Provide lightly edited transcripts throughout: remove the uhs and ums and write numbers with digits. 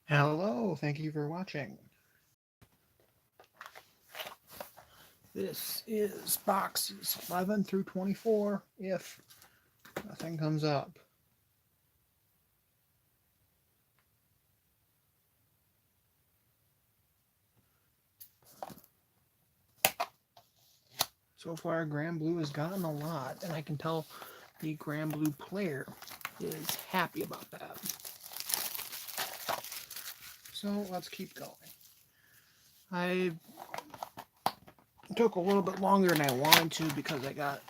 Hello, thank you for watching. This is boxes 11 through 24 if nothing comes up. So far, Grand Blue has gotten a lot, and I can tell the Grand Blue player is happy about that. So let's keep going. I took a little bit longer than I wanted to because I got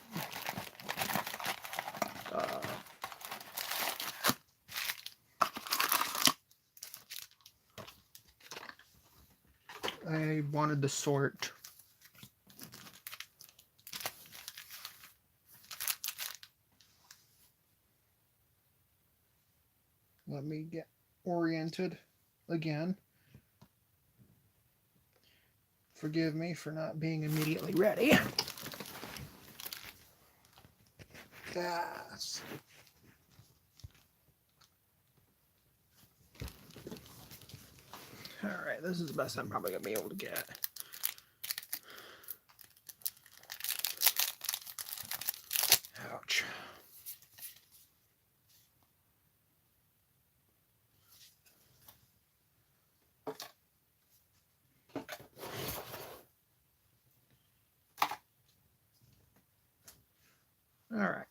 I wanted to sort let me get oriented again. Forgive me for not being immediately ready. Yes. Alright, this is the best I'm probably going to be able to get. Ouch. Alright.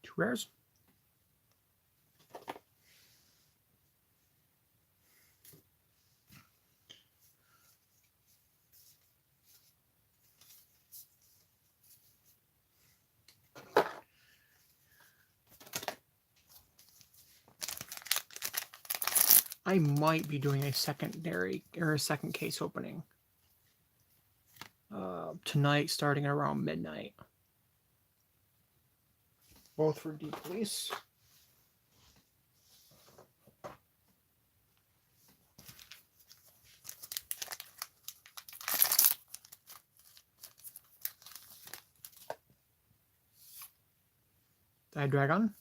Two rares. I might be doing a secondary or a second case opening tonight, starting around midnight. Both for Deep Police. Die Dragon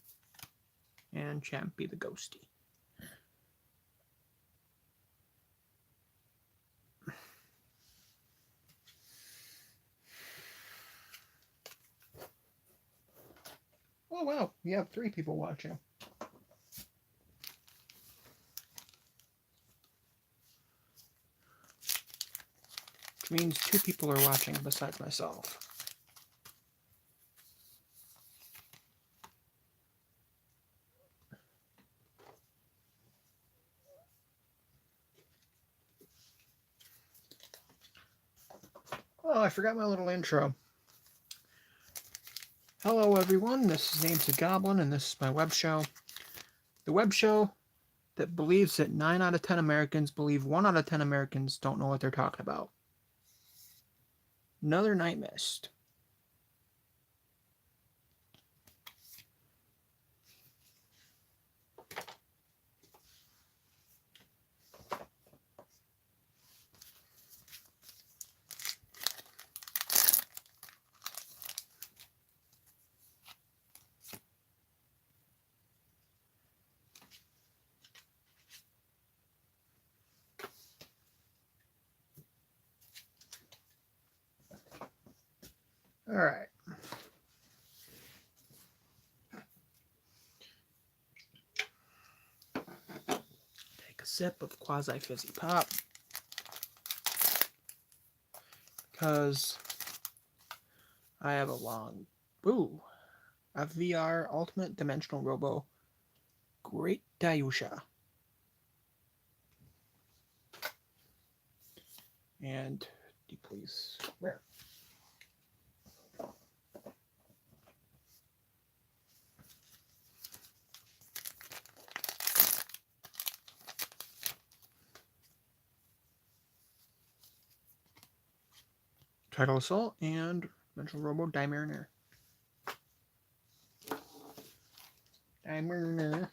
and Champy the Ghosty. Oh wow, we have 3 people watching. Which means 2 people are watching besides myself. Oh, I forgot my little intro. Hello everyone, this is Name's a Goblin and this is my web show. The web show that believes that 9 out of 10 Americans believe 1 out of 10 Americans don't know what they're talking about. Another night missed. All right. Take a sip of quasi-fizzy pop. Because I have a long... Ooh. A VR Ultimate Dimensional Robo. Great Dayusha. And Deep Police. Rare. Tidal Assault and Dimensional Robo Dimariner. Dimariner.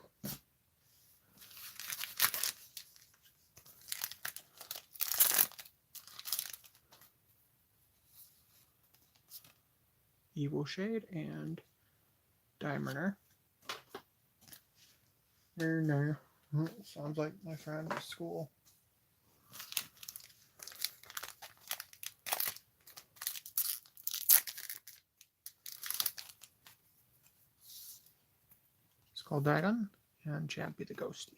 Evil Shade, and Diamonds. Sounds like my friend at school. Skull Dragon and Champy the Ghosty.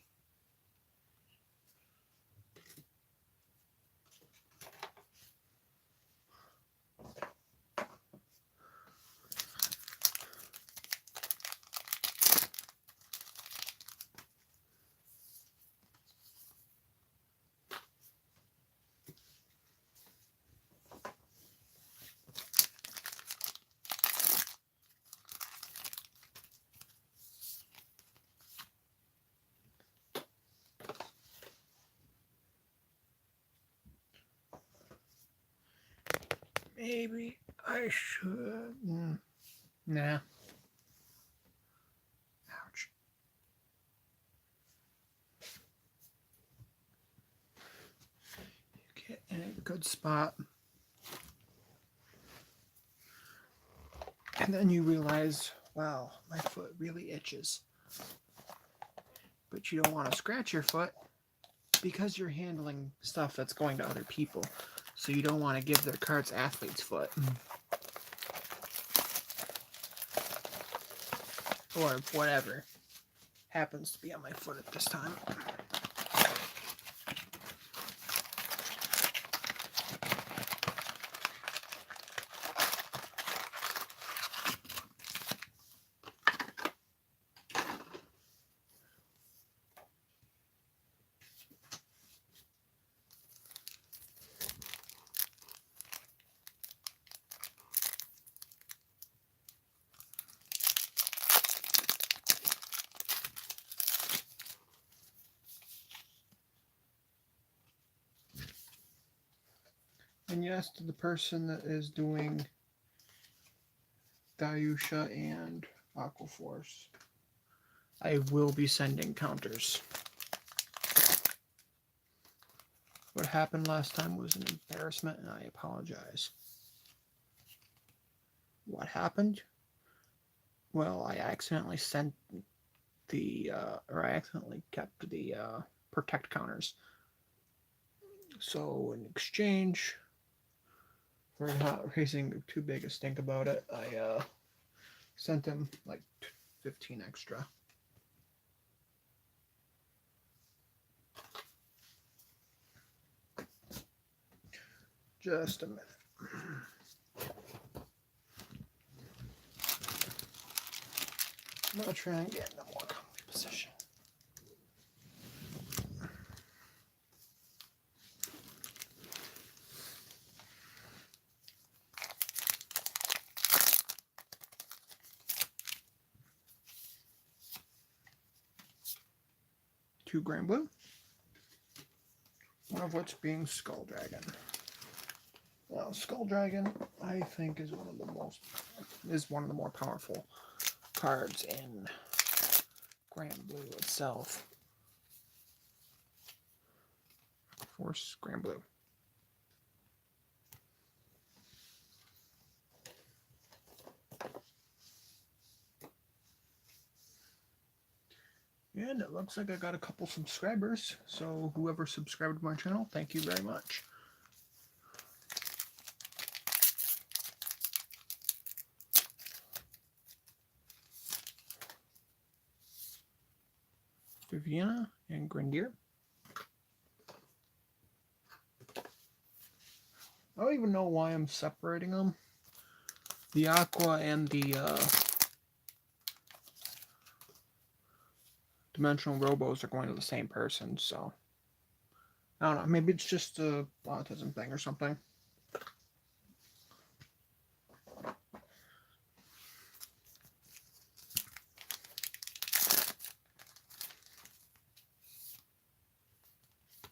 Maybe I should. Nah. Ouch. You get in a good spot. And then you realize, wow, my foot really itches. But you don't want to scratch your foot because you're handling stuff that's going to other people. So you don't want to give their cards athlete's foot. Or whatever happens to be on my foot at this time. And yes, to the person that is doing Dayusha and Aqua Force, I will be sending counters. What happened last time was an embarrassment, and I apologize. What happened? Well, I accidentally sent I accidentally kept the protect counters. So in exchange for not raising too big a stink about it, I sent him like 15 extra. Just a minute. I'm going to try and get in a more comfy position. Two Grand Blue, one of which being Skull Dragon. Well, Skull Dragon, I think, is one of the more powerful cards in Grand Blue itself. Force Grand Blue. And it looks like I got a couple subscribers, so whoever subscribed to my channel, thank you very much. Viviana and Grenadier. I don't even know why I'm separating them. The Aqua and the Dimensional Robos are going to the same person, so I don't know. Maybe it's just a autism thing or something.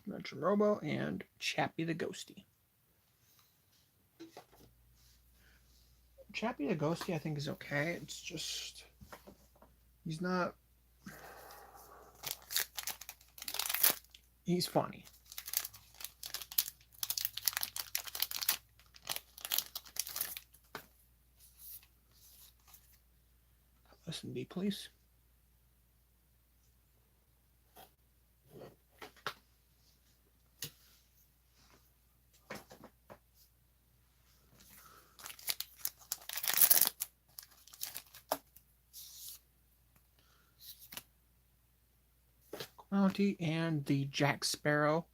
Dimensional Robo and Chappie the Ghosty. Chappie the Ghosty, I think, is okay. It's just he's not. He's funny. S&D, please. Bounty and the Jack Sparrow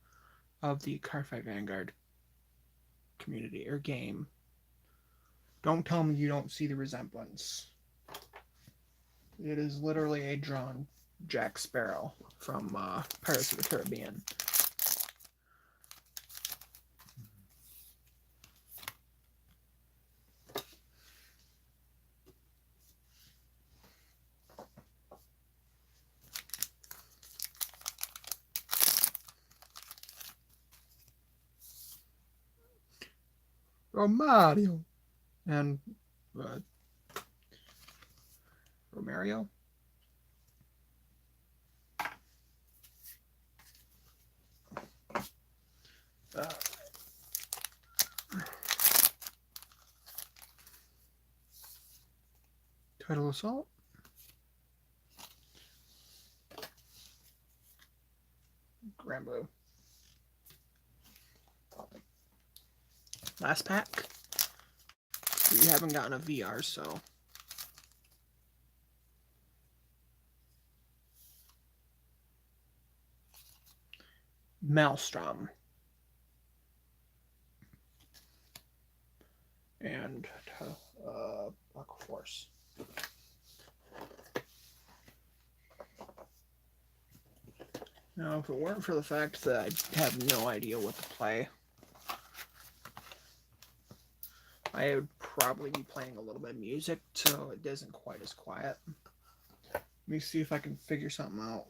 of the Cardfight Vanguard community or game. Don't tell me you don't see the resemblance. It is literally a drawn Jack Sparrow from Pirates of the Caribbean. Romario and Romario. Title Assault. Grand Blue. Last pack. We haven't gotten a VR, so. Maelstrom. And Buck Force. Now, if it weren't for the fact that I have no idea what to play, I would probably be playing a little bit of music, so it isn't quite as quiet. Let me see if I can figure something out.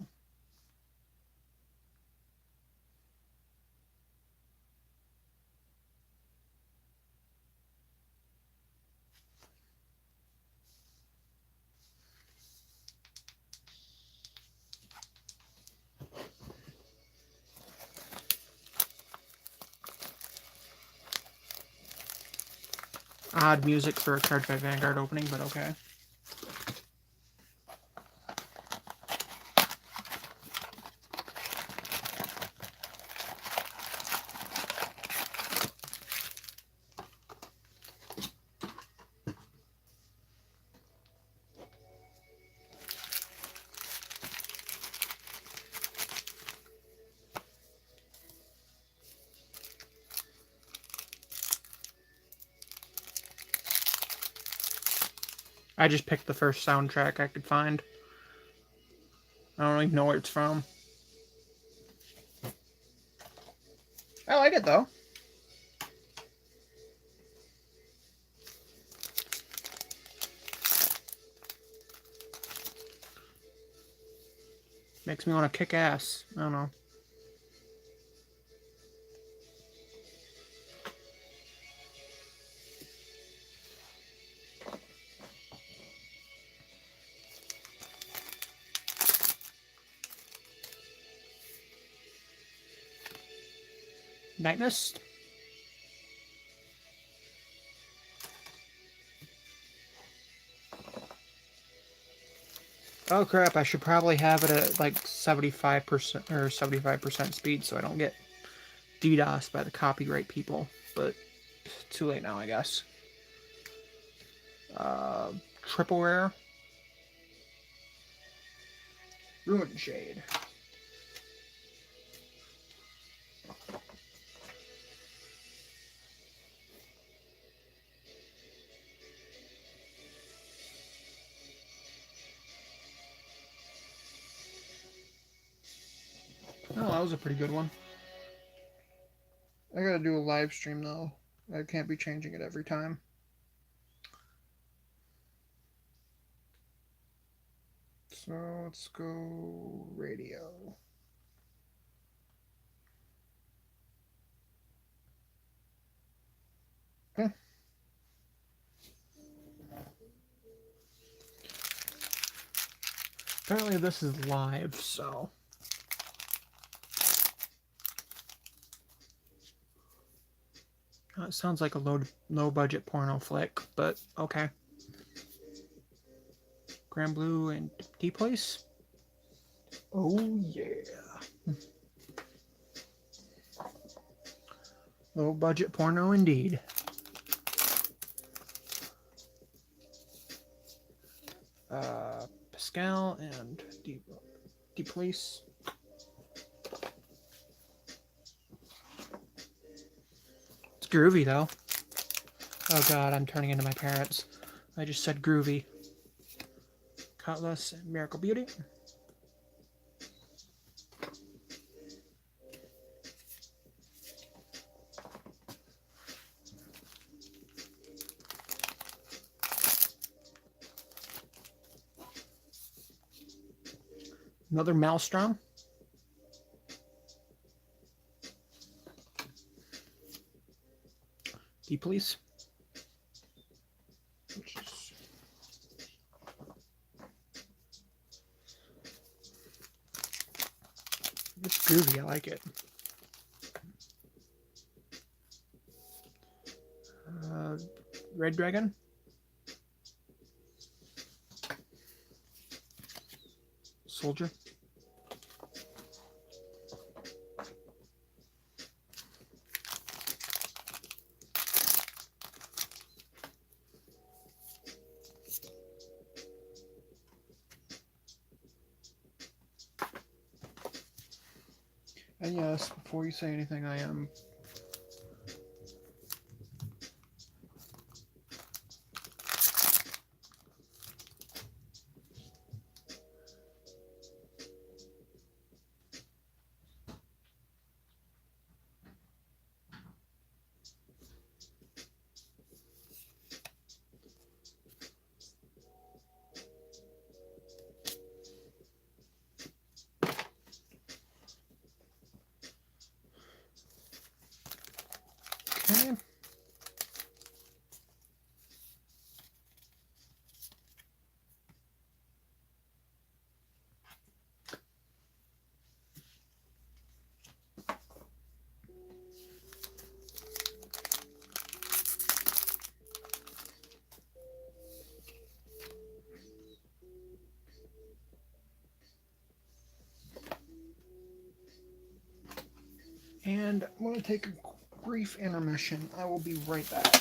Odd music for a Cardfight Vanguard opening, but okay. I just picked the first soundtrack I could find. I don't even know where it's from. I like it, though. Makes me want to kick ass. I don't know. Night Mist. Oh crap, I should probably have it at like 75% or 75% speed so I don't get DDoSed by the copyright people, but too late now, I guess. Triple Rare. Ruin Shade. Oh, that was a pretty good one. I gotta do a live stream though. I can't be changing it every time. So let's go radio. Okay. Apparently this is live, so. It sounds like a low budget porno flick, but okay. Grand Blue and D-Place. Oh yeah. Low budget porno indeed. Pascal and D-Place. It's groovy though. Oh god, I'm turning into my parents. I just said groovy. Cutlass and Miracle Beauty. Another Maelstrom. D-Police. Which is it's groovy, I like it. Red Dragon. Soldier. And yes, before you say anything, I am okay. And I'm going to take a brief intermission. I will be right back.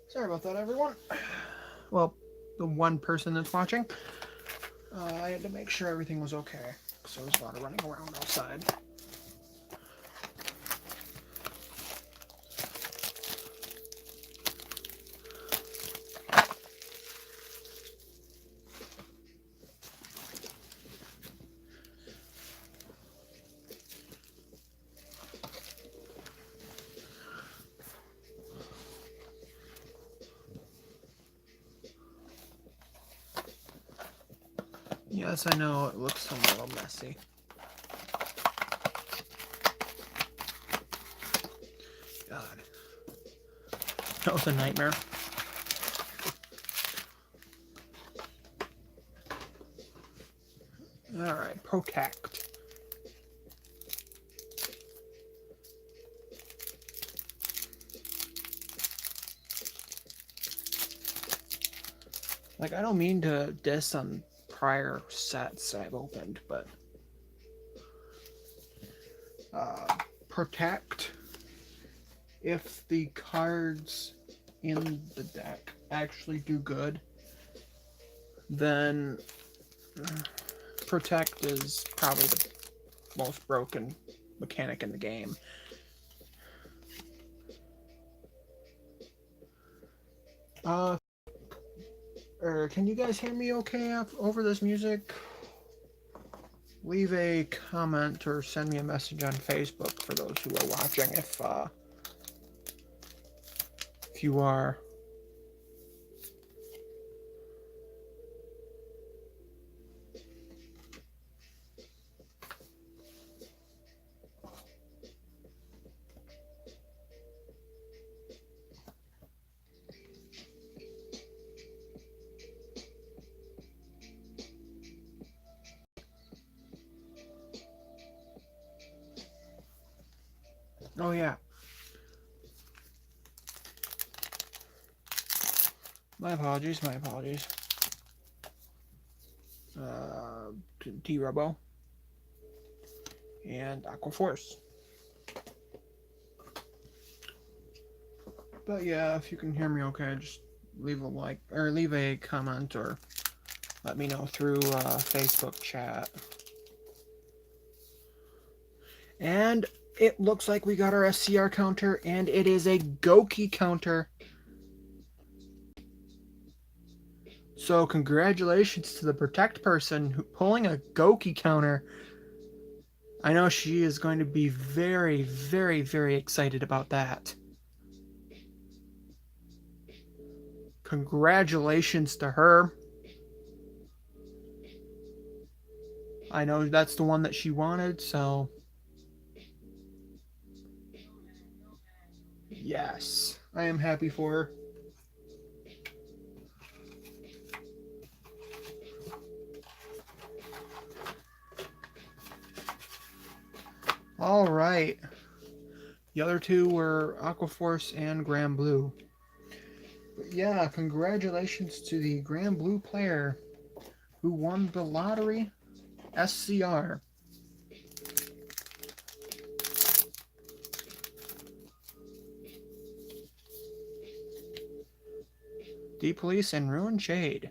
Sorry about that, everyone. Well, the one person that's watching. I had to make sure everything was okay, because there was a lot of running around outside. Yes, I know it looks a little messy. God. That was a nightmare. Alright, protect. Like, I don't mean to diss on prior sets that I've opened, but protect. If the cards in the deck actually do good, then Protect is probably the most broken mechanic in the game. Can you guys hear me okay over this music? Leave a comment or send me a message on Facebook for those who are watching if you are. Oh yeah. My apologies, T-Robo and Aquaforce. But yeah, if you can hear me okay, just leave a like or leave a comment or let me know through Facebook chat. And it looks like we got our SCR counter, and it is a Goki counter. So congratulations to the Protect person who pulling a Goki counter. I know she is going to be very, very, very excited about that. Congratulations to her. I know that's the one that she wanted, so yes, I am happy for her. All right. The other two were Aquaforce and Grand Blue. But yeah, congratulations to the Grand Blue player who won the lottery SCR. Deep Police and Ruined Shade.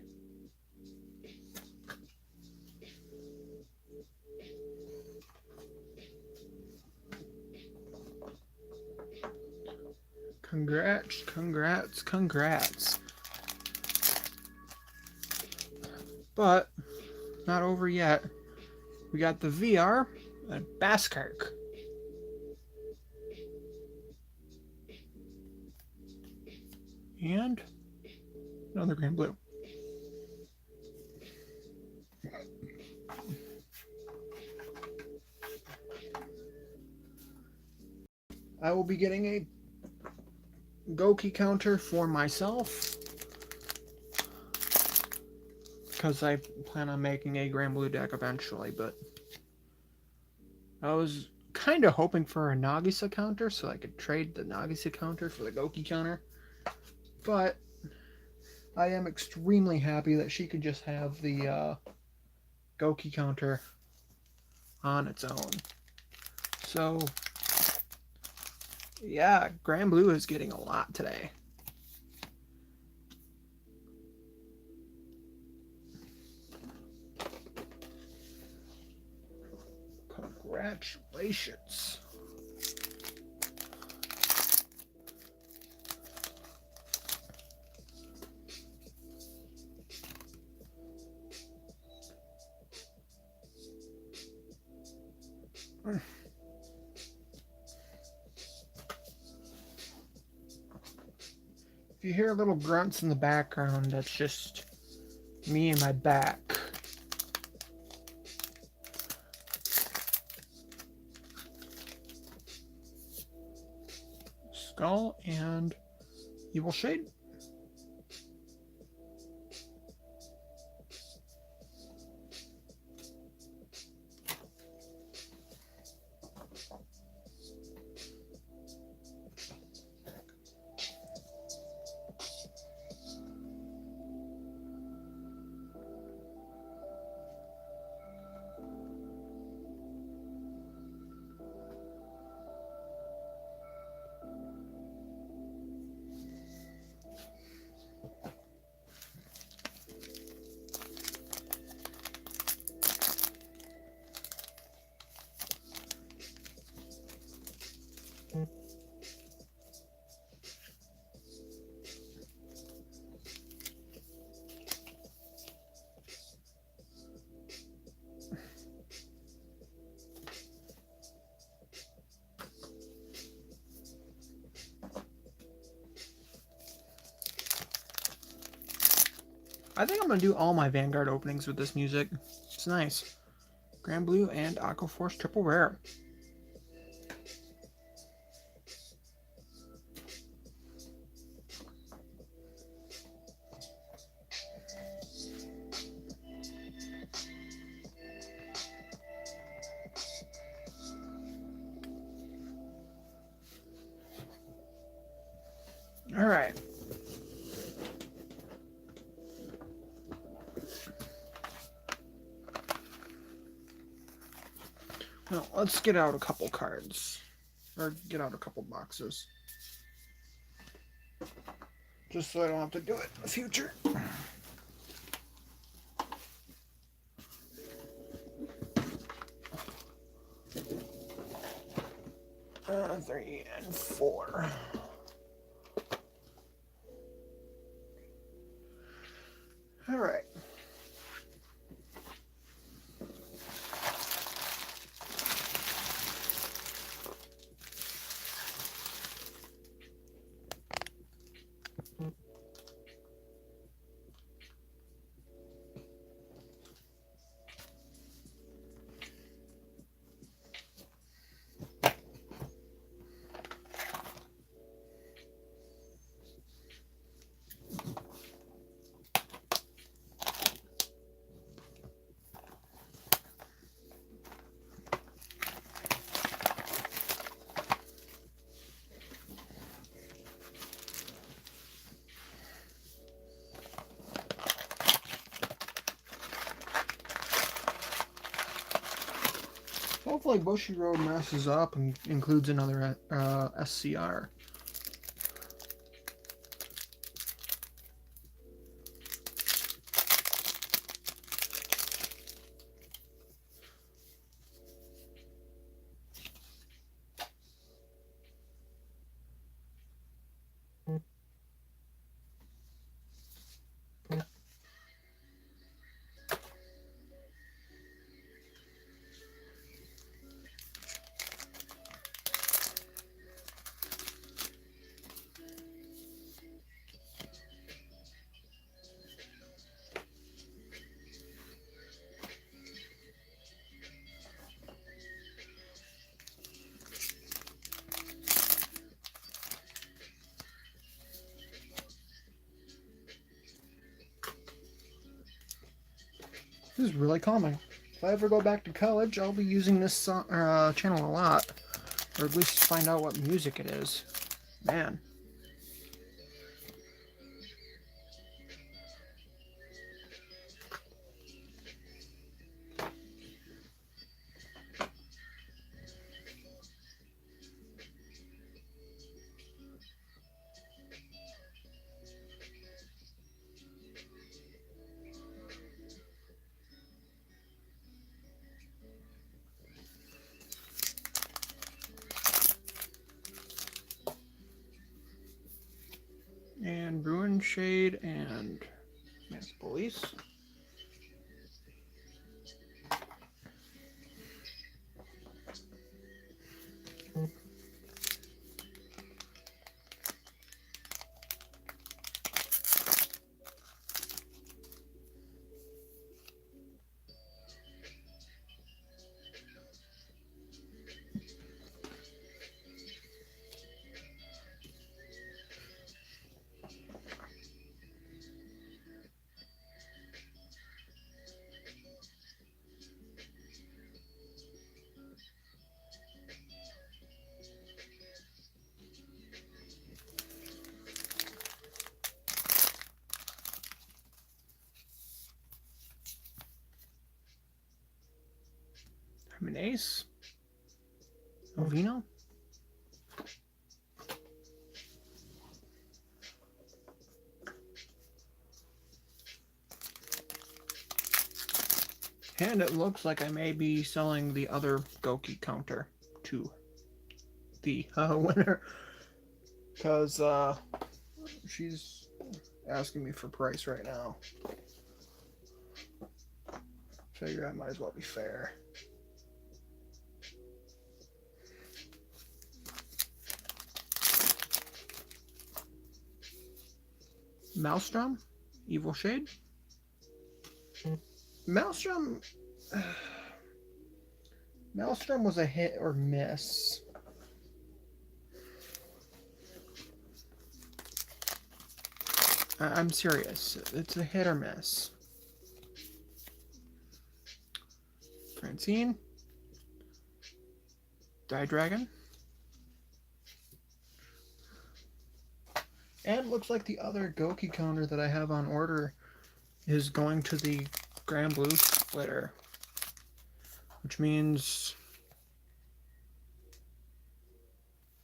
Congrats. But not over yet. We got the VR and Baskark. And another Grand Blue. I will be getting a Goki counter for myself because I plan on making a Grand Blue deck eventually, but I was kind of hoping for a Nagisa counter so I could trade the Nagisa counter for the Goki counter, but I am extremely happy that she could just have the Goki counter on its own. So yeah, Grand Blue is getting a lot today. Congratulations. If you hear little grunts in the background, that's just me and my back. Skull and Evil Shade. I think I'm going to do all my Vanguard openings with this music. It's nice. Grand Blue and Aqua Force Triple Rare. All right. Well, let's get out a couple cards. Or get out a couple boxes. Just so I don't have to do it in the future. 3 and 4. All right. Hopefully Bushy Road messes up and includes another SCR. This is really calming. If I ever go back to college, I'll be using this channel a lot. Or at least find out what music it is. Man. And Ruin Shade and Mass Police. I'm an Ace. Ovino. And it looks like I may be selling the other Goki counter to the winner. Because she's asking me for price right now. Figure I might as well be fair. Maelstrom, Evil Shade, Maelstrom. Maelstrom was a hit or miss. I'm serious. It's a hit or miss. Francine. Dragon. And looks like the other Goki counter that I have on order is going to the Grand Blue splitter. Which means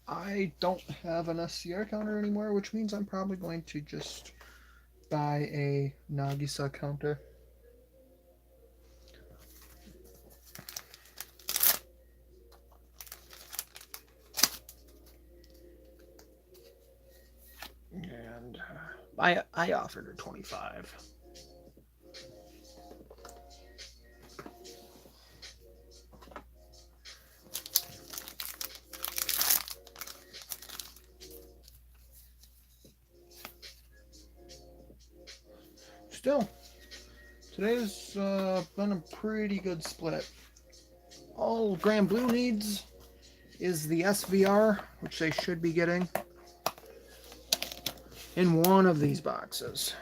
I don't have an SCR counter anymore, which means I'm probably going to just buy a Nagisa counter. And I offered her 25. Still, today's been a pretty good split. All Grand Blue needs is the SVR, which they should be getting in one of these boxes.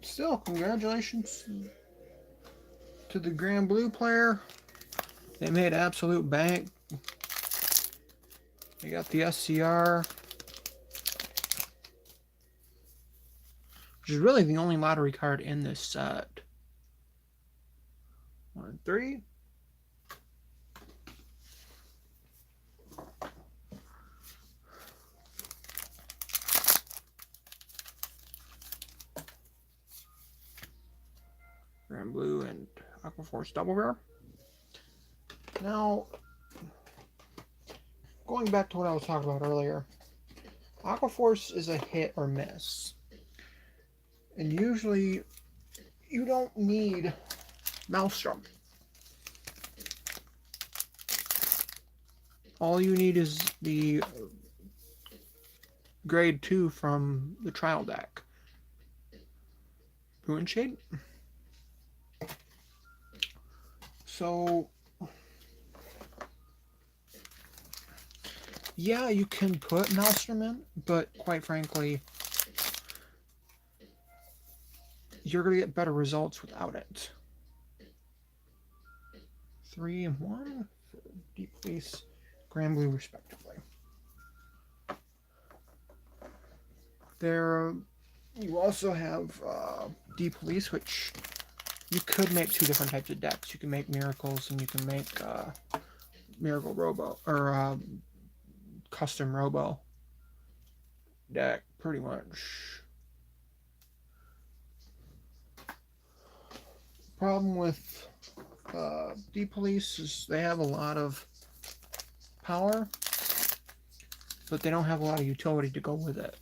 Still, congratulations to the Grand Blue player. They made absolute bank. They got the SCR, which is really the only lottery card in this set. 1 and 3. Grand Blue and Aquaforce double rare. Now, going back to what I was talking about earlier, Aquaforce is a hit or miss. And usually, you don't need Maelstrom. All you need is the grade 2 from the trial deck. Ruin Shade. So, yeah, you can put Maelstrom in, but quite frankly, you're going to get better results without it. 3 and 1 for Deep Police, Grand Blue, respectively. There, you also have Deep Police, which you could make 2 different types of decks. You can make Miracles, and you can make Miracle Robo, or Custom Robo deck, pretty much. Problem with Deep Police is they have a lot of power, but they don't have a lot of utility to go with it.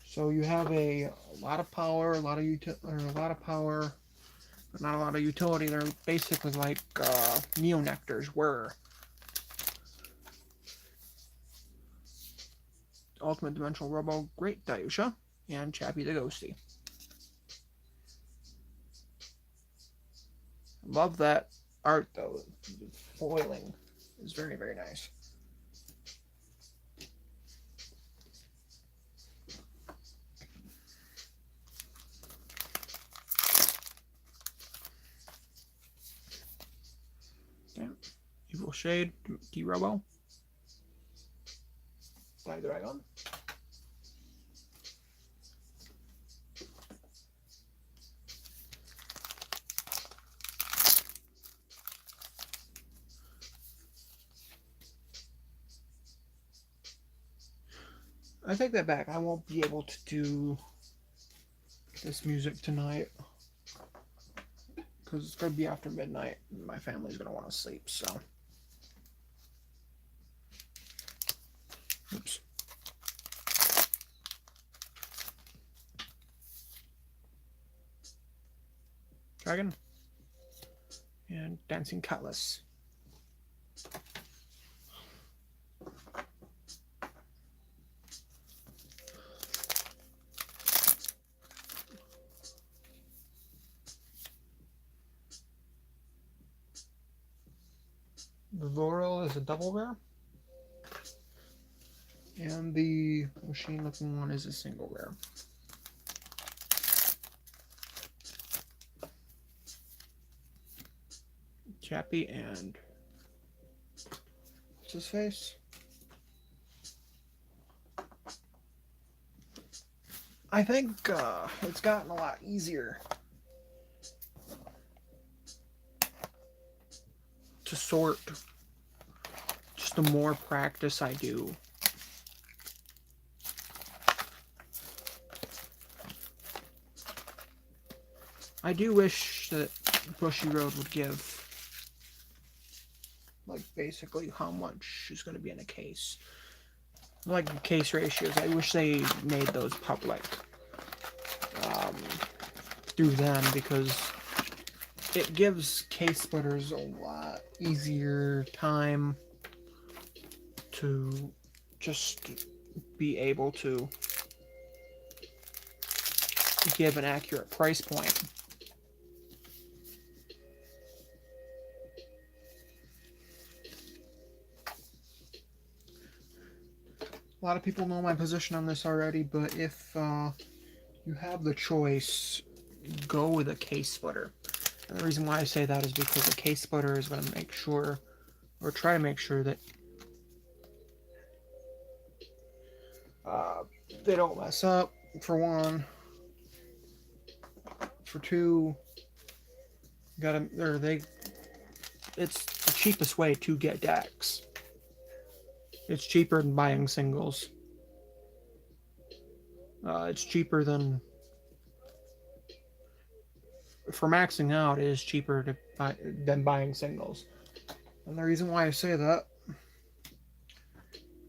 So you have a lot of power, a lot of power, but not a lot of utility. They're basically like Neonectars were. Ultimate Dimensional Robo, Great Dayusha, and Chappie the Ghosty. Love that art though. The foiling is very, very nice. Okay. Evil Shade, D-Robo. Dragon. I take that back. I won't be able to do this music tonight because it's going to be after midnight and my family's going to want to sleep, so. Oops. Dragon. And Dancing Cutlass. The Laurel is a double rare. And the machine looking one is a single rare. Chappie and what's his face? I think it's gotten a lot easier to sort just the more practice I do. I do wish that Bushy Road would give like basically how much is going to be in a case. Like case ratios. I wish they made those public through them, because it gives case splitters a lot easier time to just be able to give an accurate price point. A lot of people know my position on this already, but if you have the choice, go with a case splitter. And the reason why I say that is because a case splitter is going to make sure, or try to make sure, that they don't mess up, for one. For two, it's the cheapest way to get decks. It's cheaper than buying singles. It's cheaper than, for maxing out, it is cheaper than buying singles. And the reason why I say that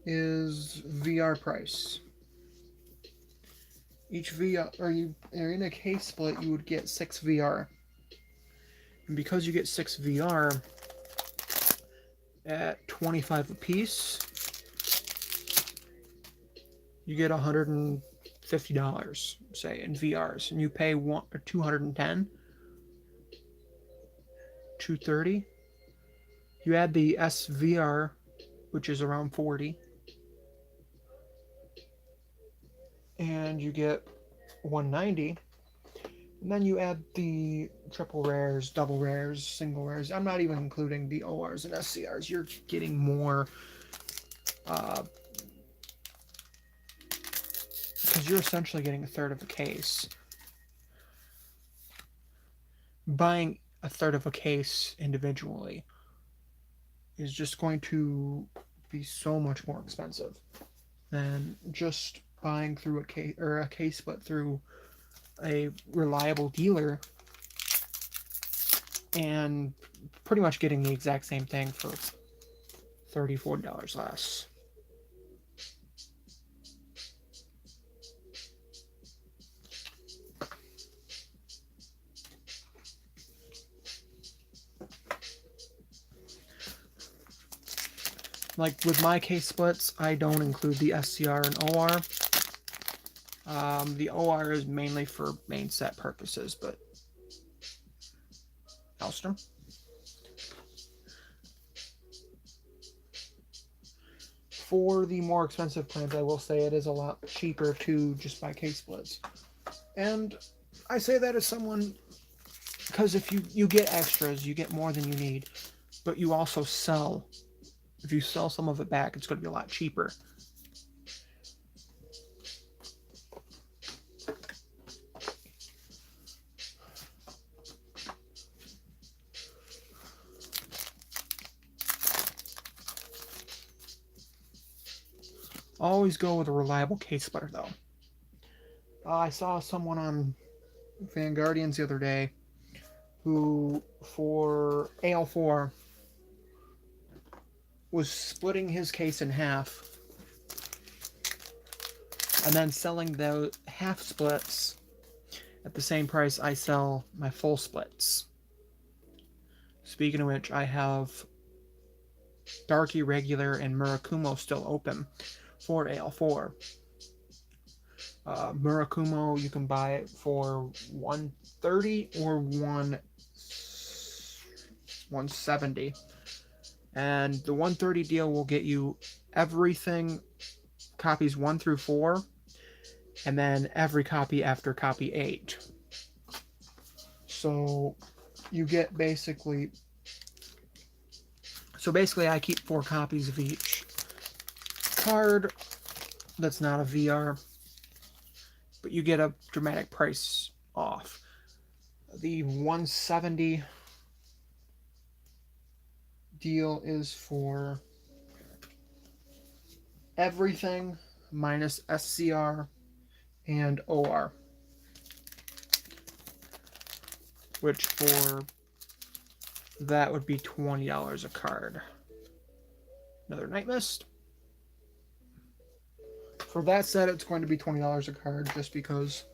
is VR price. Each VR, or in a case split, you would get 6 VR. And because you get 6 VR at $25 a piece, you get $150, say, in VRs, and you pay $210, $230. You add the SVR, which is around $40, and you get $190. And then you add the triple rares, double rares, single rares. I'm not even including the ORs and SCRs. You're getting more, because you're essentially getting a third of a case. Buying a third of a case individually is just going to be so much more expensive than just buying through a case split through a reliable dealer and pretty much getting the exact same thing for $30, $40 less. Like with my case splits, I don't include the SCR and OR. The OR is mainly for main set purposes, but Alstrom. For the more expensive plans, I will say it is a lot cheaper to just buy case splits. And I say that as someone, because if you get extras, you get more than you need, but you also sell. If you sell some of it back, it's going to be a lot cheaper. Always go with a reliable case splitter, though. I saw someone on Vanguardians the other day who, for AL4, was splitting his case in half and then selling the half splits at the same price I sell my full splits. Speaking of which, I have Darky Regular and Murakumo still open for AL4. Murakumo, you can buy it for $130 or $170. And the $130 deal will get you everything, copies 1 through 4, and then every copy after copy 8. So you get basically... So basically I keep 4 copies of each card that's not a VR, but you get a dramatic price off. The $170 deal is for everything minus SCR and OR, which for that would be $20 a card. Another Night Mist. For that set, it's going to be $20 a card, just because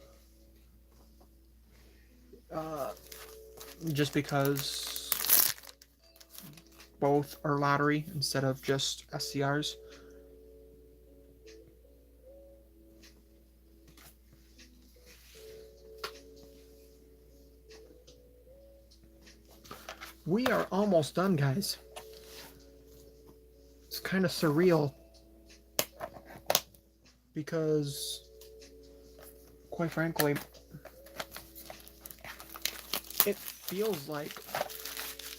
both are lottery instead of just SCRs. We are almost done, guys. It's kind of surreal because, quite frankly, it feels like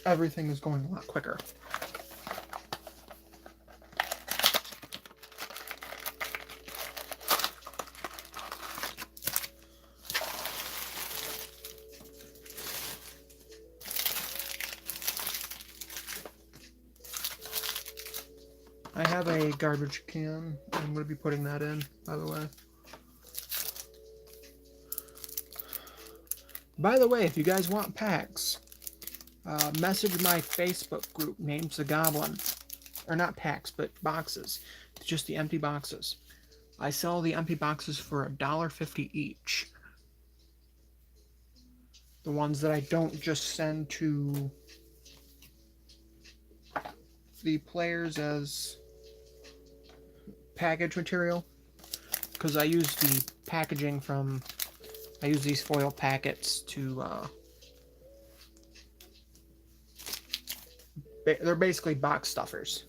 everything is going a lot quicker. I have a garbage can. I'm going to be putting that in, by the way. By the way, if you guys want packs, message my Facebook group, Names the Goblin. Or not packs, but boxes. It's just the empty boxes. I sell the empty boxes for $1.50 each. The ones that I don't just send to the players as package material, because I use the packaging from... I use these foil packets to... they're basically box stuffers.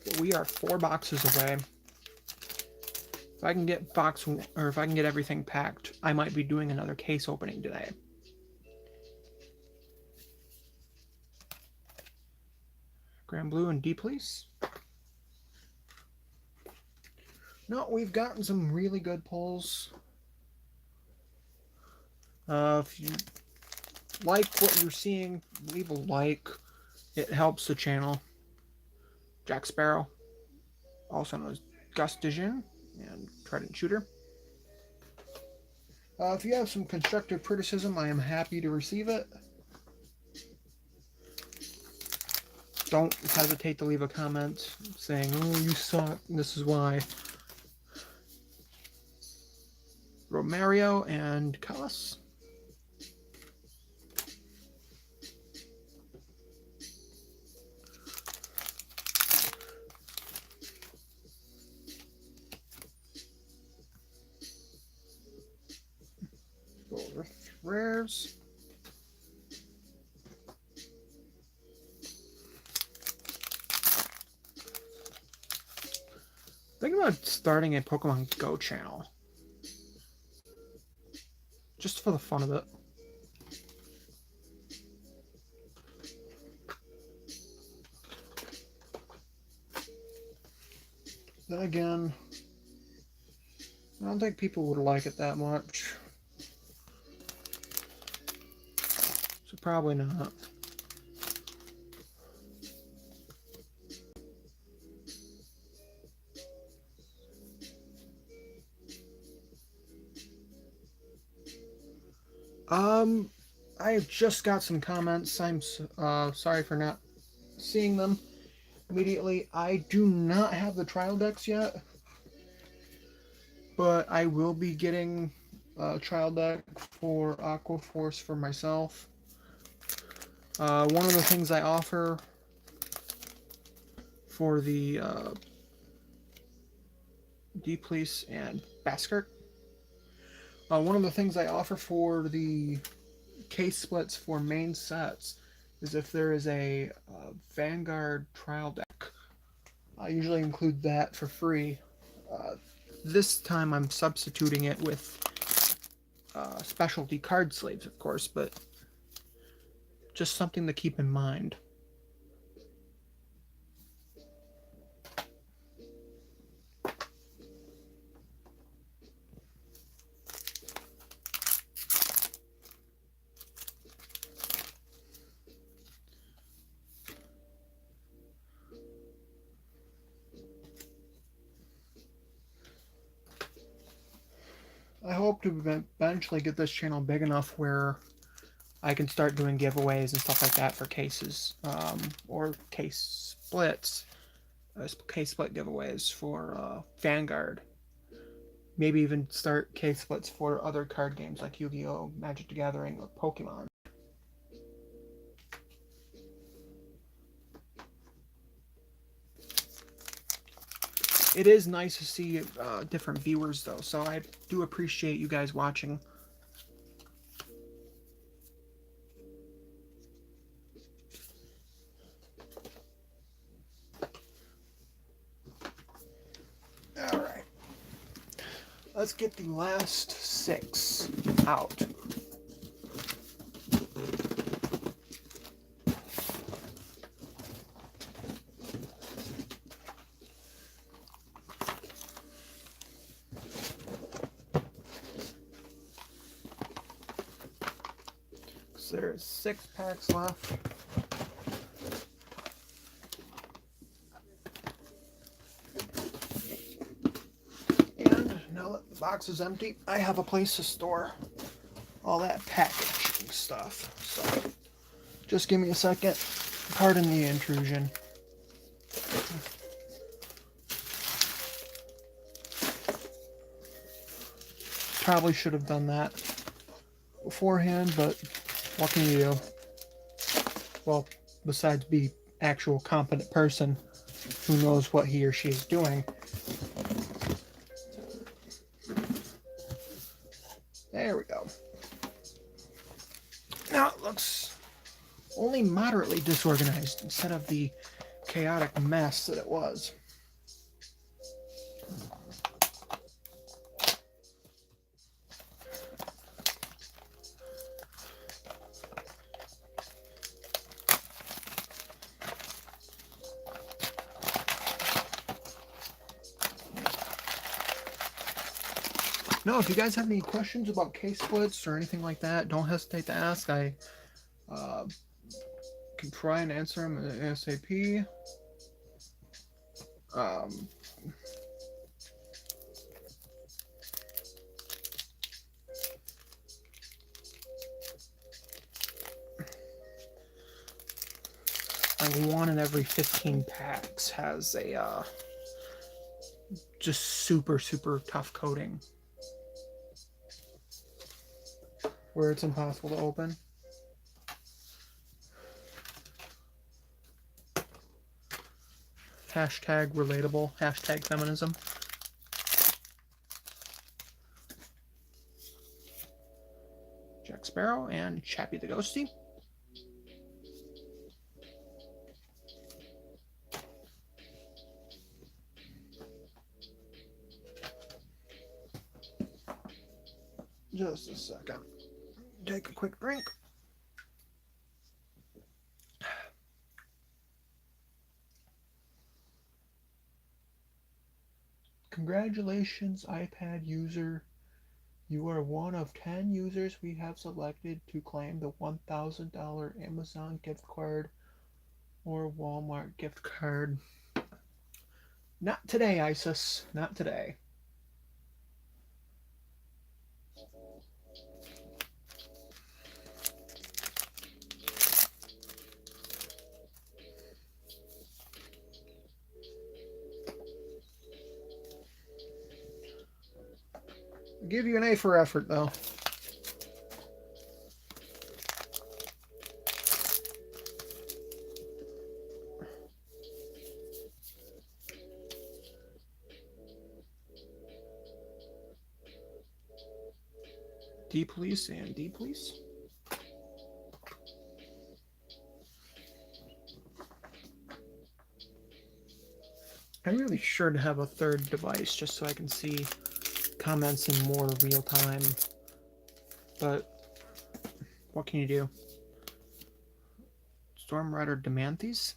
But we are 4 boxes away. If I can get if I can get everything packed, I might be doing another case opening today. Grand Blue and D, please. No, we've gotten some really good pulls. If you like what you're seeing, leave a like. It helps the channel. Jack Sparrow, also known as Gus Dijon, and Trident Shooter. If you have some constructive criticism, I am happy to receive it. Don't hesitate to leave a comment saying, "Oh, you suck, this is why." Romario and Callis. Go with rares. Think about starting a Pokemon Go channel. Just for the fun of it. Then again, I don't think people would like it that much. So probably not. I just got some comments. I'm sorry for not seeing them immediately. I do not have the trial decks yet, but I will be getting a trial deck for Aqua Force for myself. One of the things I offer for the Deep Police and Baskert, one of the things I offer for the case splits for main sets is if there is a Vanguard trial deck. I usually include that for free. This time I'm substituting it with specialty card sleeves, of course, but just something to keep in mind. I hope to eventually get this channel big enough where I can start doing giveaways and stuff like that for cases, or case splits, case split giveaways for Vanguard. Maybe even start case splits for other card games like Yu-Gi-Oh!, Magic the Gathering, or Pokemon. It is nice to see different viewers, though, so I do appreciate you guys watching. Alright. Let's get the last 6 out. There's 6 packs left. And now that the box is empty, I have a place to store all that packaging stuff. So just give me a second. Pardon the intrusion. Probably should have done that beforehand, but what can you do? Well, besides be actual competent person who knows what he or she is doing. There we go. Now it looks only moderately disorganized instead of the chaotic mess that it was. No, if you guys have any questions about case splits or anything like that, don't hesitate to ask. I can try and answer them ASAP. Like 1 in every 15 packs has a just super tough coating where it's impossible to open. Hashtag relatable, hashtag feminism. Jack Sparrow and Chappie the Ghosty. Just a second. Take a quick drink. Congratulations, iPad user. You are one of 10 users we have selected to claim the $1,000 Amazon gift card or Walmart gift card. Not today, ISIS. Not today. I'll give you an A for effort, though. D please and D please. I'm really sure to have a third device just so I can see comments in more real time. But what can you do? Storm Rider Demanthes?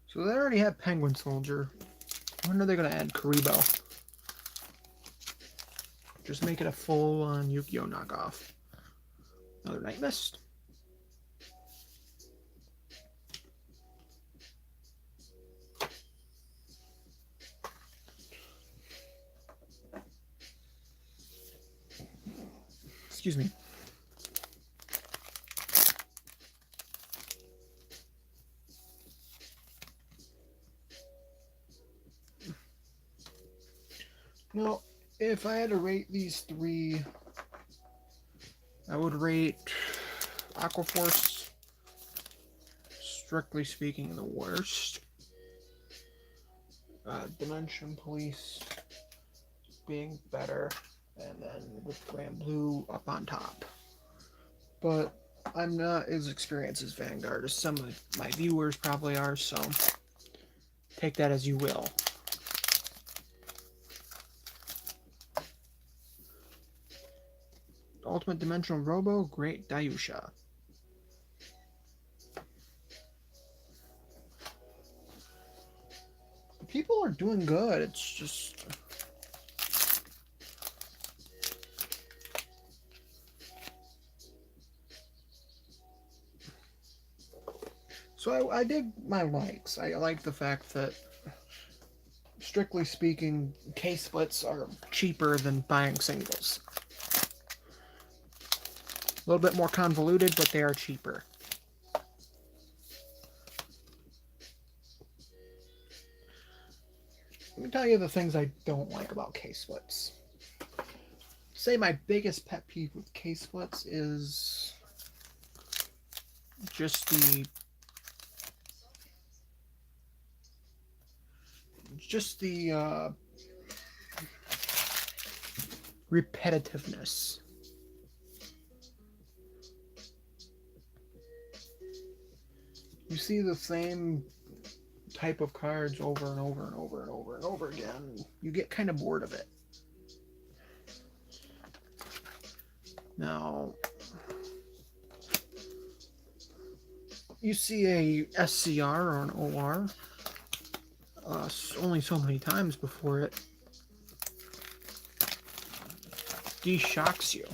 So they already have Penguin Soldier. When are they going to add Karibo? Just make it a full-on Yu-Gi-Oh knockoff. Another Night Mist. Excuse me. Now, if I had to rate these three, I would rate Aquaforce, strictly speaking, the worst. Dimension Police being better, and then with Grand Blue up on top. But I'm not as experienced as Vanguard as some of my viewers probably are, so take that as you will. Ultimate Dimensional Robo, Great Dayusha. People are doing good, it's just... So I dig my likes. I like the fact that, strictly speaking, case splits are cheaper than buying singles. A little bit more convoluted, but they are cheaper. Let me tell you the things I don't like about case splits. Say my biggest pet peeve with case splits is just the repetitiveness. You see the same type of cards over and over and over and over and over again. You get kind of bored of it. Now, you see a SCR or an OR only so many times before it de-shocks you.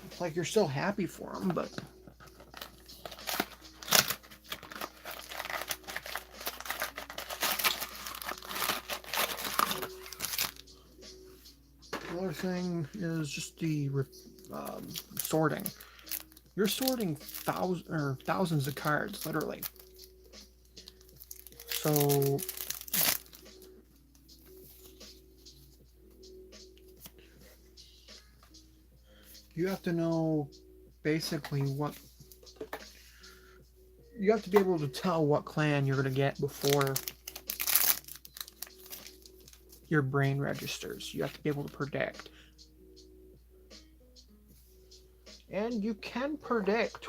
It's like you're still happy for them, but another thing is just the sorting. You're sorting thousands of cards, literally. So you have to know basically what you have to be able to tell what clan you're going to get before your brain registers. You have to be able to predict. And you can predict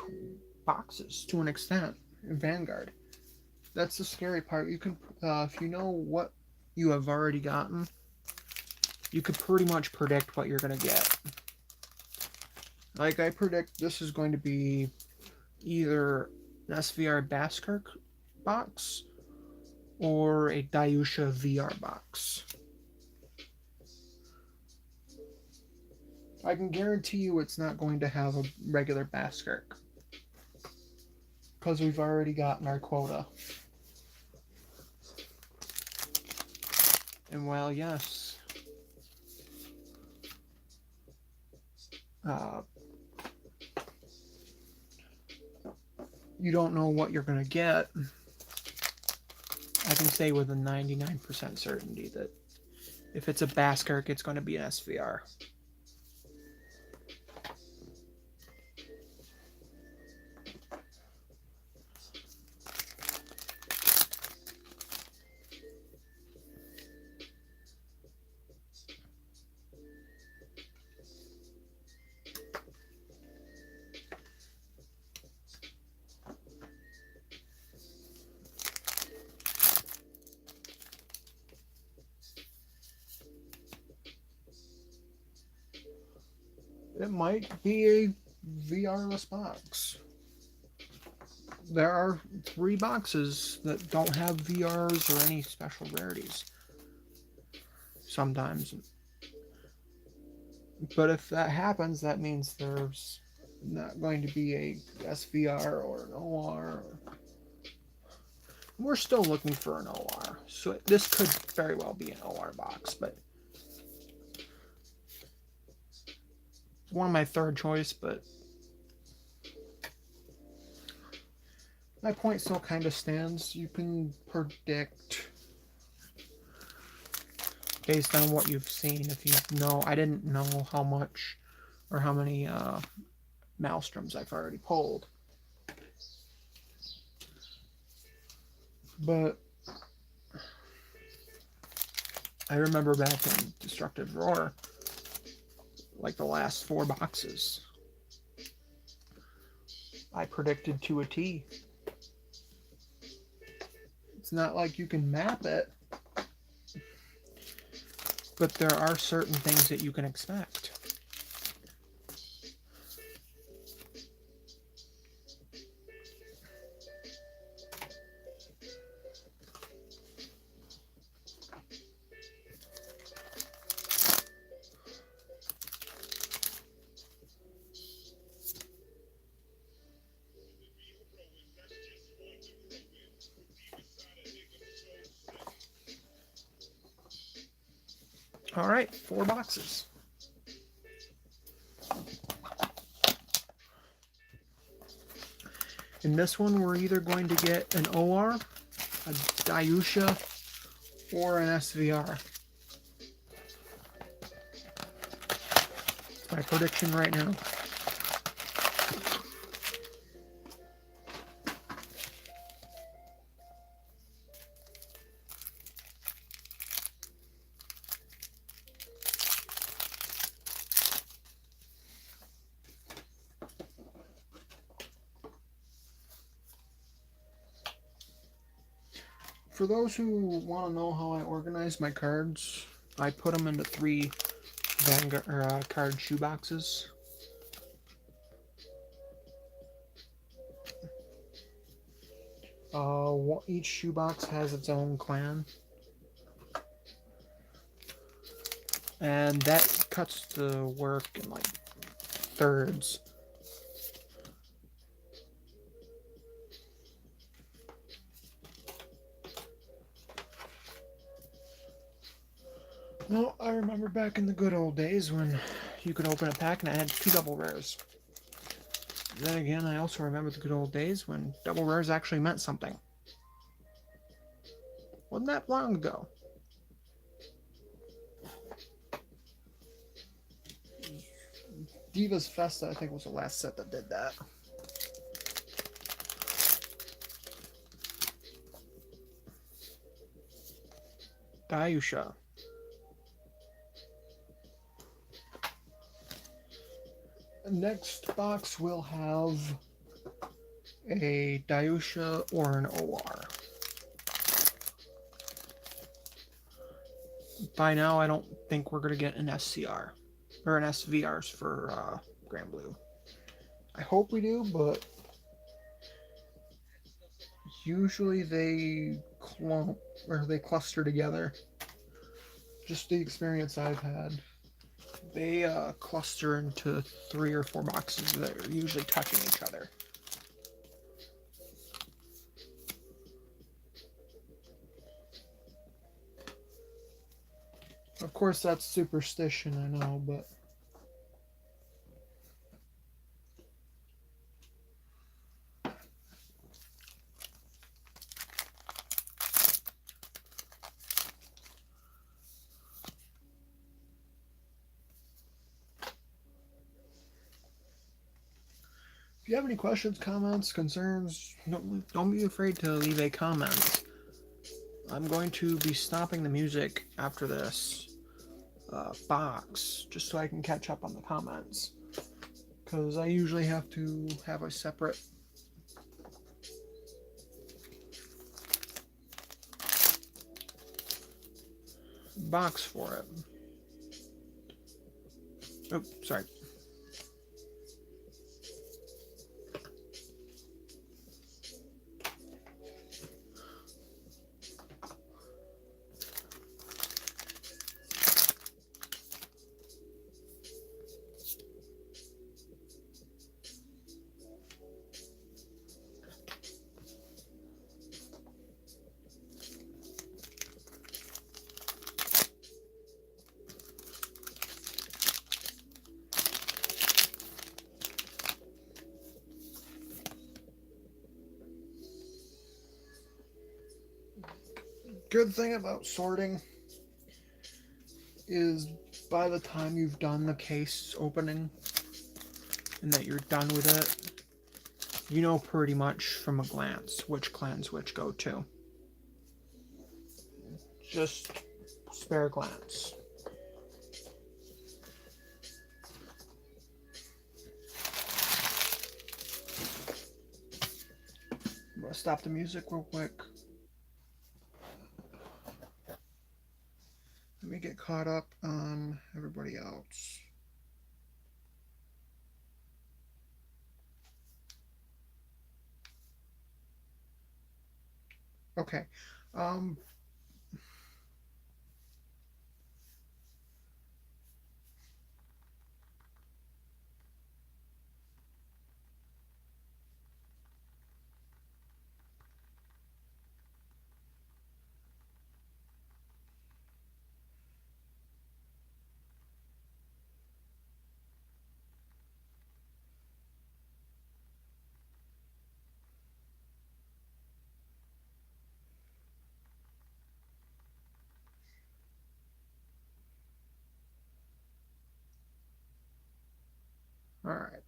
boxes to an extent in Vanguard. That's the scary part. You can, if you know what you have already gotten, you could pretty much predict what you're going to get. Like, I predict this is going to be either an SVR Baskirk box or a Dayusha VR box. I can guarantee you it's not going to have a regular Baskirk, because we've already gotten our quota. And while, yes, you don't know what you're going to get, I can say with a 99% certainty that if it's a Baskirk, it's going to be an SVR. It might be a VR-less box. There are 3 boxes that don't have VRs or any special rarities. Sometimes. But if that happens, that means there's not going to be a SVR or an OR. We're still looking for an OR. So this could very well be an OR box, but one of my third choice, but my point still kind of stands. You can predict based on what you've seen. If you know, I didn't know how much or how many Maelstroms I've already pulled, but I remember back in Destructive Roar, like the last 4 boxes, I predicted to a T. It's not like you can map it, but there are certain things that you can expect. All right, 4 boxes. In this one, we're either going to get an OR, a Dayusha, or an SVR. That's my prediction right now. For those who want to know how I organize my cards, I put them into 3 Vanguard card shoeboxes. Each shoebox has its own clan, and that cuts the work in like thirds. Well, I remember back in the good old days when you could open a pack and it had 2 double rares. Then again, I also remember the good old days when double rares actually meant something. Wasn't that long ago? Divas Festa, I think, was the last set that did that. Dayusha. Next box will have a Diusha, or an OR. By now, I don't think we're going to get an SCR or an SVRs for Grand Blue. I hope we do, but usually they clump or they cluster together. Just the experience I've had. They cluster into 3 or 4 boxes that are usually touching each other. Of course, that's superstition, I know, but if you have any questions, comments, concerns, don't be afraid to leave a comment. I'm going to be stopping the music after this box, just so I can catch up on the comments. Because I usually have to have a separate box for it. Oh, sorry. Good thing about sorting is by the time you've done the case opening and that you're done with it, you know pretty much from a glance which clans which go to. Just spare glance. I'm gonna stop the music real quick. Let me get caught up on everybody else. Okay. All right.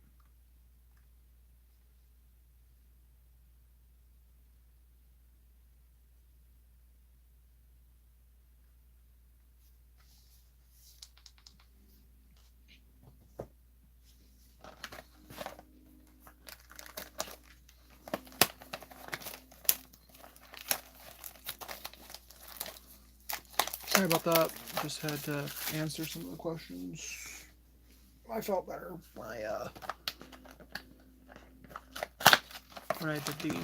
Sorry about that. Just had to answer some of the questions. I felt better when I did the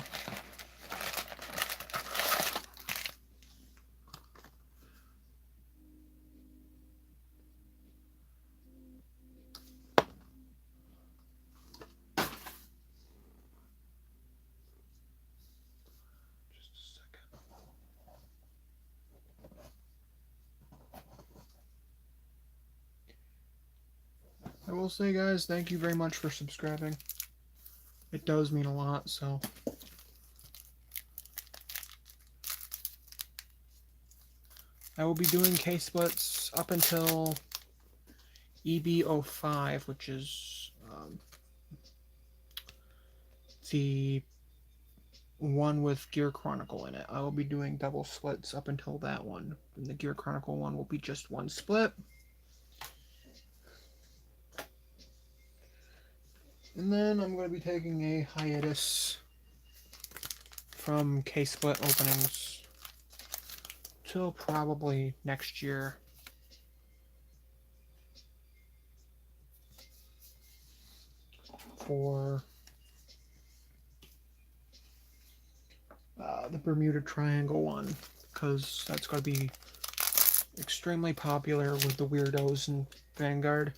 I will say, guys, thank you very much for subscribing. It does mean a lot, so. I will be doing case splits up until EB05, which is the one with Gear Chronicle in it. I will be doing double splits up until that one. And the Gear Chronicle one will be just one split. And then I'm going to be taking a hiatus from K-Split openings till probably next year. For the Bermuda Triangle one, because that's going to be extremely popular with the weirdos in Vanguard.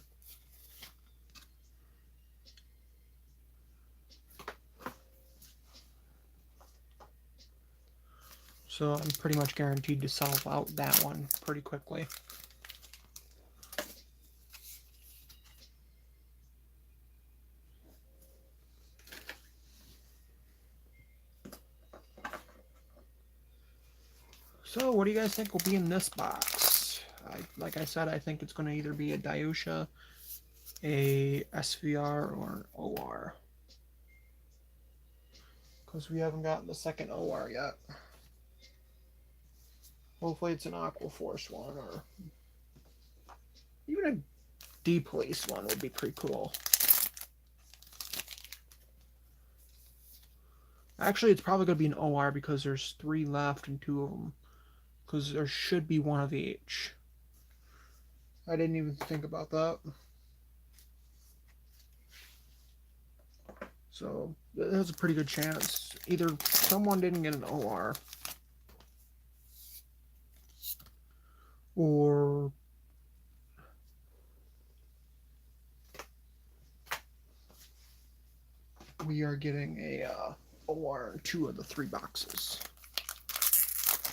So I'm pretty much guaranteed to sell out that one pretty quickly. So what do you guys think will be in this box? Like I said, I think it's going to either be a Diusha, a SVR, or an OR. Because we haven't gotten the second OR yet. Hopefully it's an Aqua Force one, or even a D-Police one would be pretty cool. Actually, it's probably going to be an OR because there's 3 left and 2 of them. Because there should be 1 of each. I didn't even think about that. So, there's a pretty good chance. Either someone didn't get an OR, or we are getting a OR in 2 of the 3 boxes.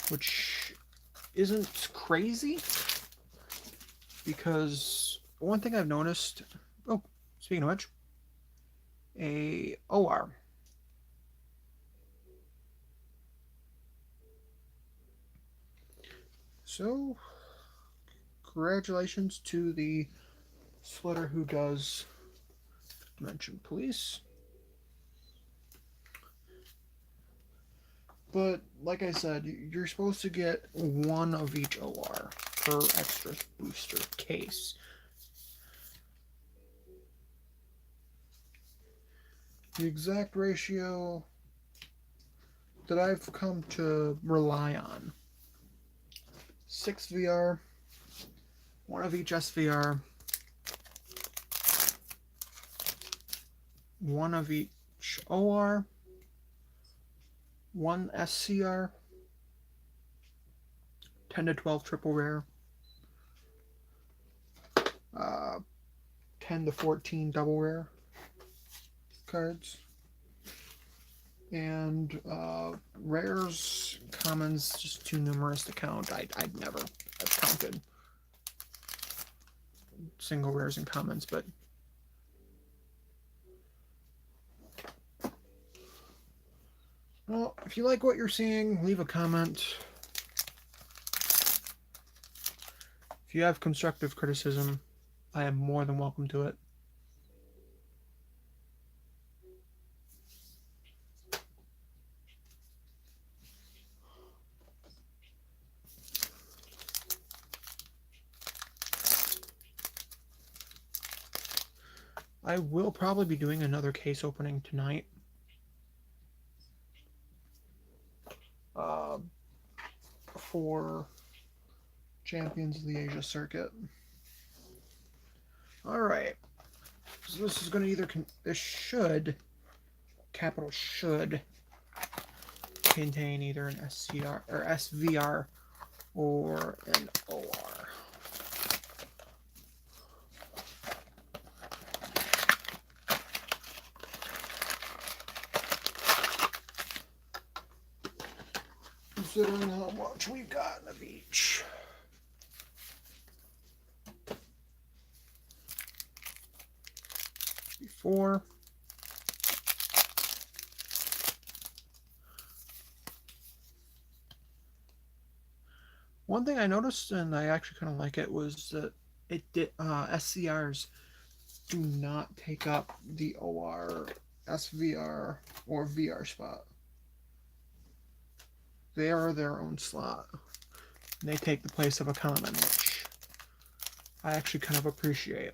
Which isn't crazy, because one thing I've noticed, oh, speaking of which, a OR. So, congratulations to the splitter who does Dimension Police. But, like I said, you're supposed to get 1 of each OR per extra booster case. The exact ratio that I've come to rely on: 6 VR, 1 of each SVR, 1 of each OR, 1 SCR, 10 to 12 triple rare, 10 to 14 double rare cards, and rares, commons, just too numerous to count. I've never counted single rares and commons, but well, if you like what you're seeing, leave a comment. If you have constructive criticism, I am more than welcome to it. I will probably be doing another case opening tonight. For Champions of the Asia Circuit. Alright. So this is going to either... this should... capital should... contain either an SCR or SVR or an OR. Considering how much we've gotten of each. Before. One thing I noticed, and I actually kind of like it, was that it did SCRs do not take up the OR, SVR, or VR spot. They are their own slot. And they take the place of a common, which I actually kind of appreciate.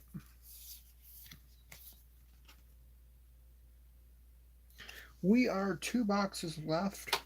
We are 2 boxes left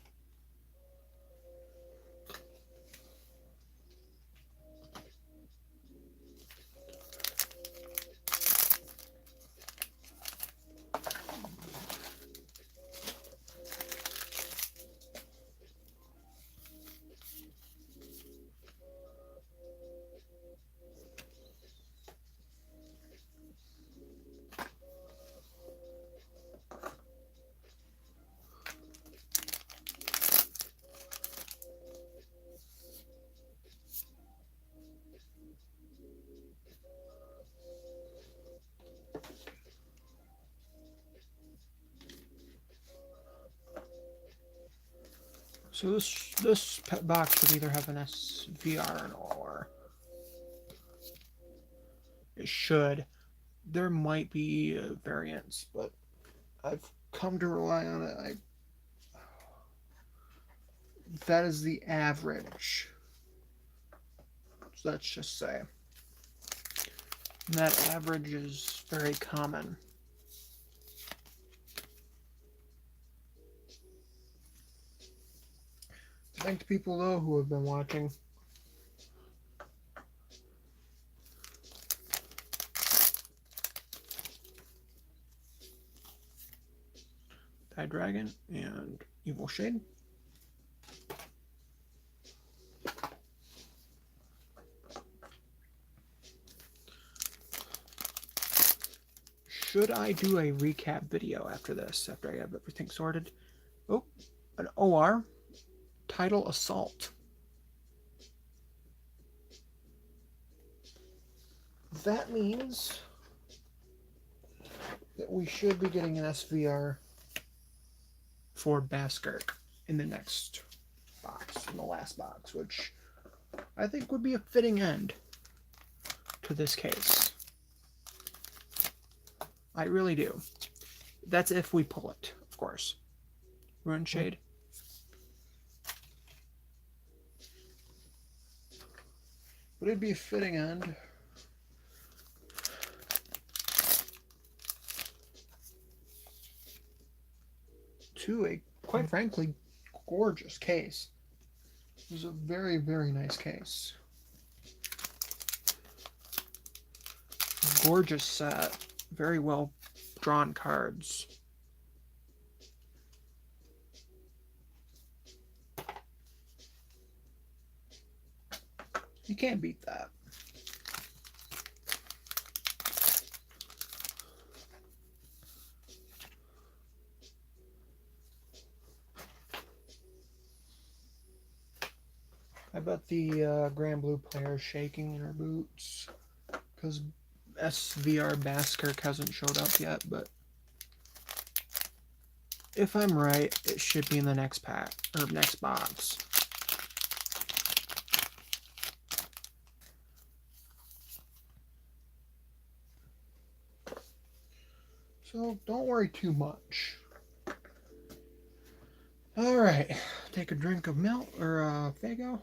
So this pet box would either have an SVR or it should. There might be variants, but I've come to rely on it. That is the average. So let's just say. And that average is very common. Thank the people though who have been watching. Dragon and Evil Shade. Should I do a recap video after this, after I have everything sorted? Oh, an OR. Title Assault. That means that we should be getting an SVR for Baskirk in the next box, in the last box, which I think would be a fitting end to this case. I really do. That's if we pull it, of course. Rune Shade. But it'd be a fitting end. To a, quite frankly, gorgeous case. It was a very, very nice case. Gorgeous set. Very well drawn cards. You can't beat that. I bet the Grand Blue player is shaking in her boots because SVR Baskirk hasn't showed up yet, but if I'm right, it should be in the next pack or next box. So don't worry too much. All right, take a drink of milk or Fago.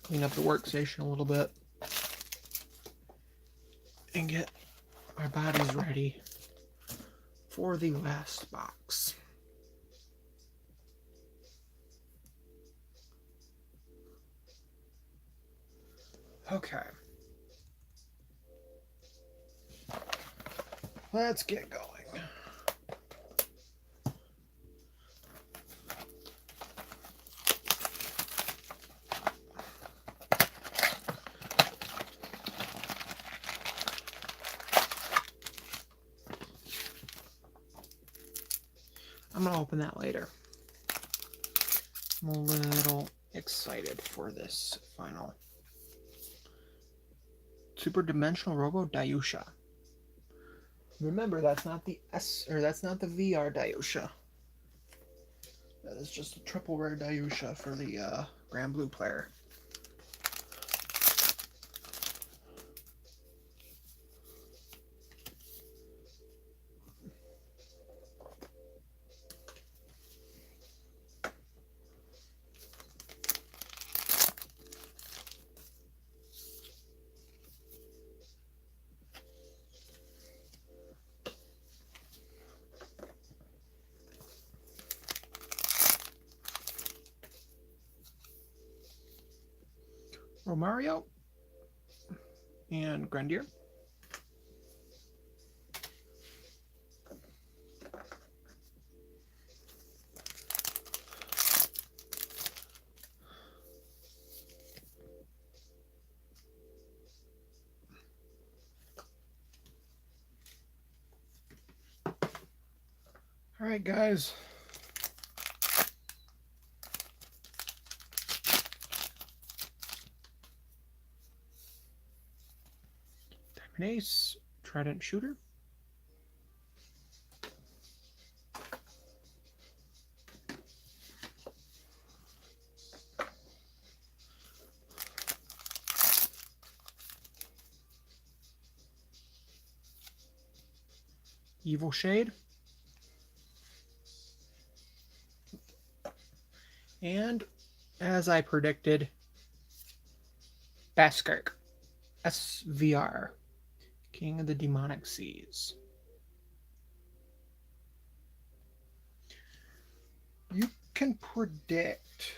Clean up the workstation a little bit and get our bodies ready for the last box. Okay. Let's get going. I'm going to open that later. I'm a little excited for this final. Super Dimensional Robo Dayusha. Remember, that's not the that's not the VR Dayusha. That is just a triple rare Dayusha for the Grand Blue player. Romario and Grandier. All right, guys. Diamond Ace, Trident Shooter, Evil Shade, and as I predicted, Beskirk, SVR, King of the Demonic Seas. You can predict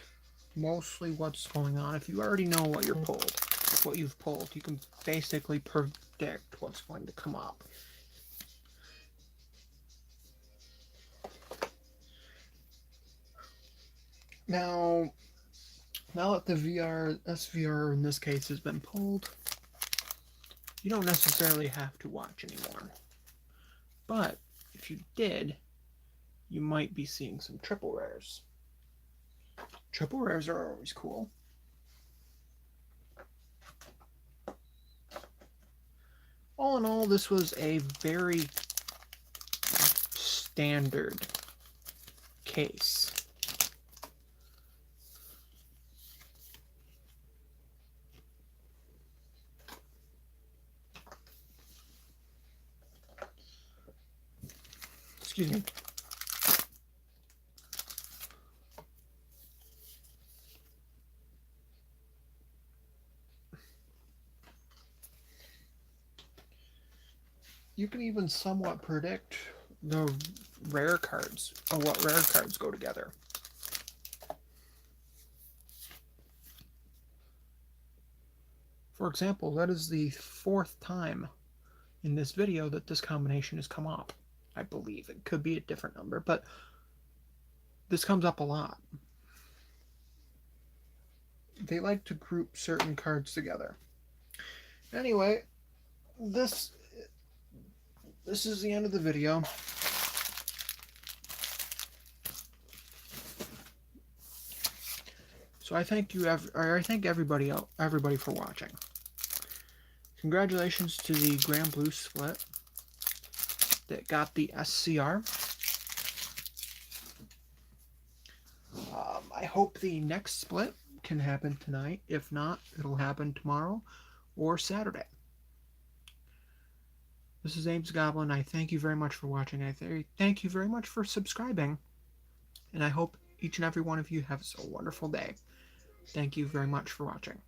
mostly what's going on. If you already know what you've pulled, you can basically predict what's going to come up. Now that the SVR in this case has been pulled, you don't necessarily have to watch anymore. But if you did, you might be seeing some triple rares. Triple rares are always cool. All in all, this was a very standard case. Excuse me. You can even somewhat predict the rare cards, or what rare cards go together. For example, that is the 4th time in this video that this combination has come up. I believe it could be a different number, but this comes up a lot. They like to group certain cards together. Anyway, this is the end of the video. So I thank everybody for watching. Congratulations to the Grand Blue split that got the SCR. I hope the next split can happen tonight. If not, it'll happen tomorrow or Saturday. This is Ames Goblin. I thank you very much for watching. I thank you very much for subscribing. And I hope each and every one of you has a wonderful day. Thank you very much for watching.